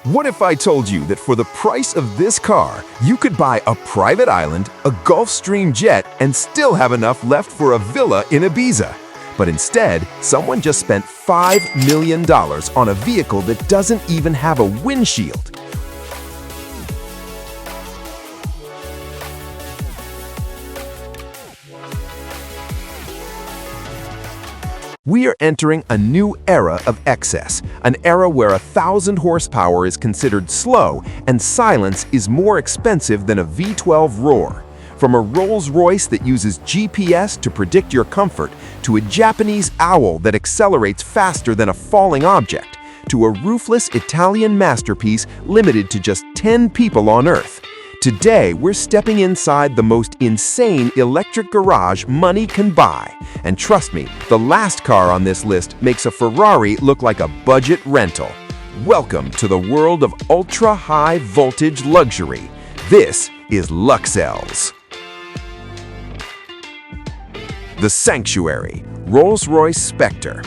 What if I told you that for the price of this car, you could buy a private island, a Gulfstream jet, and still have enough left for a villa in Ibiza? But instead, someone just spent $5 million on a vehicle that doesn't even have a windshield. We are entering a new era of excess, an era where 1,000 horsepower is considered slow and silence is more expensive than a V12 roar. From a Rolls-Royce that uses GPS to predict your comfort, to a Japanese owl that accelerates faster than a falling object, to a roofless Italian masterpiece limited to just 10 people on Earth. Today, we're stepping inside the most insane electric garage money can buy. And trust me, the last car on this list makes a Ferrari look like a budget rental. Welcome to the world of ultra-high voltage luxury. This is Luxells. The Sanctuary, Rolls-Royce Spectre.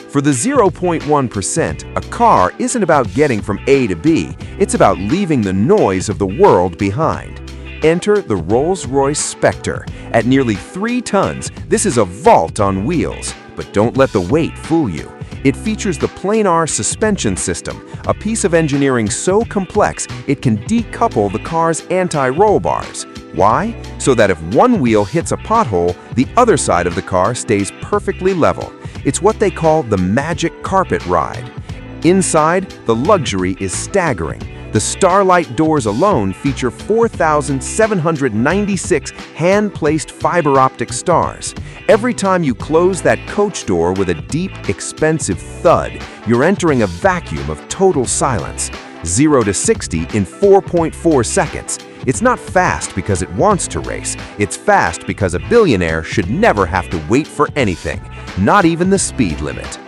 For the 0.1%, a car isn't about getting from A to B, it's about leaving the noise of the world behind. Enter the Rolls-Royce Spectre. At nearly 3 tons, this is a vault on wheels. But don't let the weight fool you. It features the planar suspension system, a piece of engineering so complex it can decouple the car's anti-roll bars. Why? So that if one wheel hits a pothole, the other side of the car stays perfectly level. It's what they call the magic carpet ride. Inside, the luxury is staggering. The Starlight doors alone feature 4,796 hand-placed fiber optic stars. Every time you close that coach door with a deep, expensive thud, you're entering a vacuum of total silence. 0 to 60 in 4.4 seconds. It's not fast because it wants to race. It's fast because a billionaire should never have to wait for anything, not even the speed limit.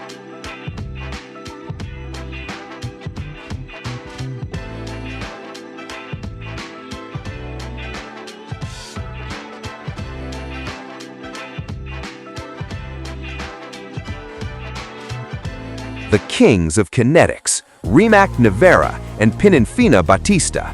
The kings of kinetics, Rimac Nevera and Pininfarina Battista.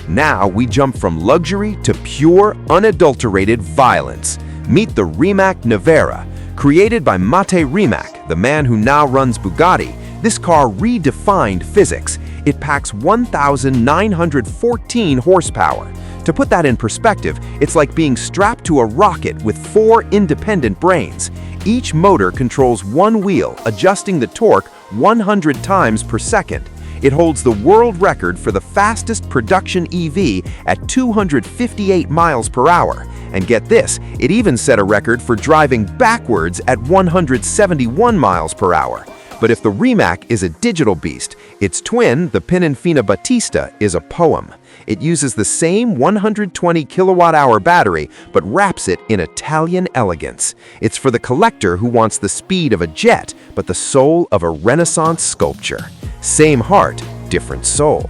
Now we jump from luxury to pure, unadulterated violence. Meet the Rimac Nevera. Created by Rimac, the man who now runs Bugatti, this car redefined physics. It packs 1,914 horsepower. To put that in perspective, it's like being strapped to a rocket with 4 independent brains. Each motor controls one wheel, adjusting the torque 100 times per second. It holds the world record for the fastest production EV at 258 miles per hour. And get this, it even set a record for driving backwards at 171 miles per hour. But if the Rimac is a digital beast, its twin, the Pininfarina Battista, is a poem. It uses the same 120 kilowatt-hour battery, but wraps it in Italian elegance. It's for the collector who wants the speed of a jet, but the soul of a Renaissance sculpture. Same heart, different soul.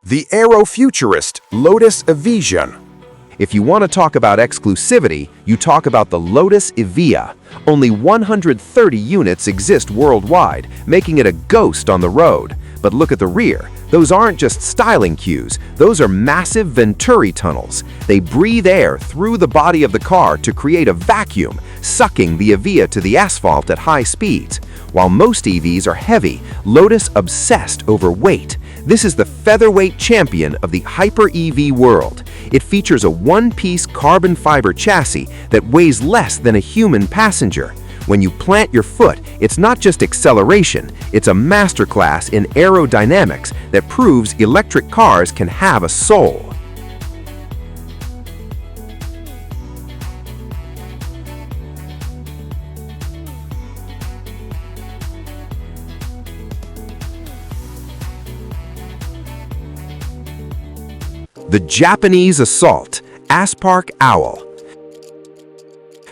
The Aero-Futurist, Lotus Evija. If you want to talk about exclusivity, you talk about the Lotus Evija. Only 130 units exist worldwide, making it a ghost on the road. But look at the rear. Those aren't just styling cues, those are massive Venturi tunnels. They breathe air through the body of the car to create a vacuum, sucking the Evija to the asphalt at high speeds. While most EVs are heavy, Lotus obsessed over weight. This is the featherweight champion of the hyper-EV world. It features a one-piece carbon fiber chassis that weighs less than a human passenger. When you plant your foot, it's not just acceleration, it's a masterclass in aerodynamics that proves electric cars can have a soul. The Japanese assault, Aspark Owl.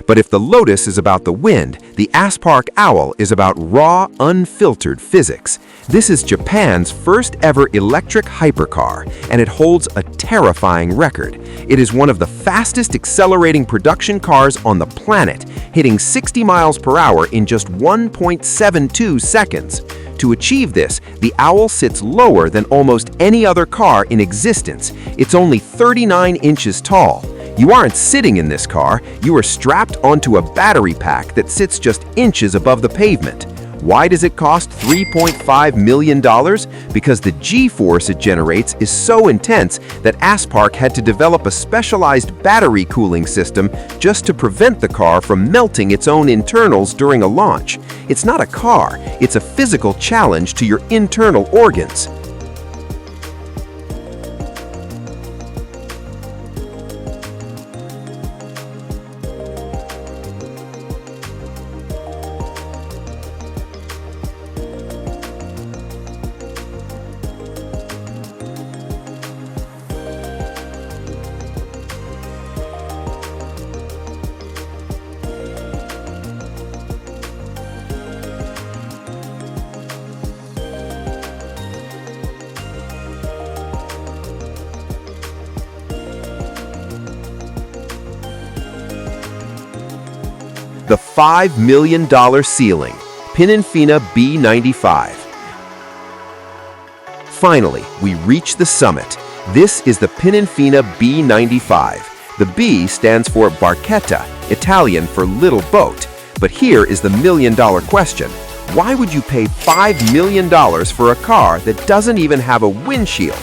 But if the Lotus is about the wind, the Aspark Owl is about raw, unfiltered physics. This is Japan's first ever electric hypercar, and it holds a terrifying record. It is one of the fastest accelerating production cars on the planet, hitting 60 miles per hour in just 1.72 seconds. To achieve this, the Owl sits lower than almost any other car in existence. It's only 39 inches tall. You aren't sitting in this car, you are strapped onto a battery pack that sits just inches above the pavement. Why does it cost $3.5 million? Because the G-force it generates is so intense that Aspark had to develop a specialized battery cooling system just to prevent the car from melting its own internals during a launch. It's not a car, it's a physical challenge to your internal organs. The $5 million ceiling, Pininfarina B95. Finally, we reach the summit. This is the Pininfarina B95. The B stands for barchetta, Italian for little boat. But here is the million-dollar question. Why would you pay $5 million for a car that doesn't even have a windshield?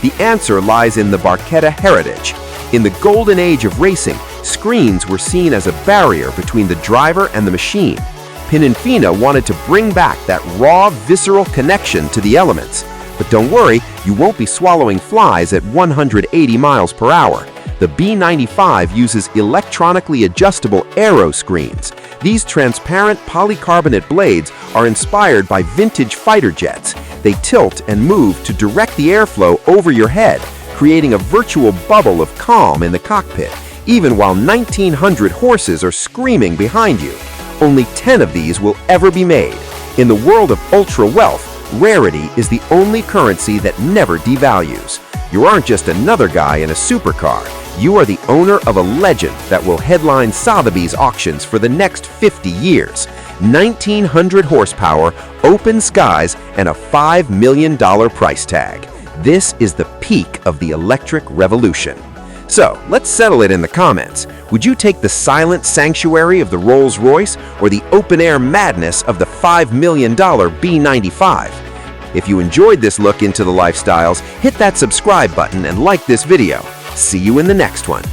The answer lies in the barchetta heritage. In the golden age of racing, screens were seen as a barrier between the driver and the machine. Pininfarina wanted to bring back that raw, visceral connection to the elements. But don't worry, you won't be swallowing flies at 180 miles per hour. The B95 uses electronically adjustable aero screens. These transparent polycarbonate blades are inspired by vintage fighter jets. They tilt and move to direct the airflow over your head, creating a virtual bubble of calm in the cockpit, even while 1,900 horses are screaming behind you. Only 10 of these will ever be made. In the world of ultra-wealth, rarity is the only currency that never devalues. You aren't just another guy in a supercar. You are the owner of a legend that will headline Sotheby's auctions for the next 50 years. 1,900 horsepower, open skies, and a $5 million price tag. This is the peak of the electric revolution. So, let's settle it in the comments. Would you take the silent sanctuary of the Rolls-Royce or the open-air madness of the $5 million B95? If you enjoyed this look into the lifestyles, hit that subscribe button and like this video. See you in the next one.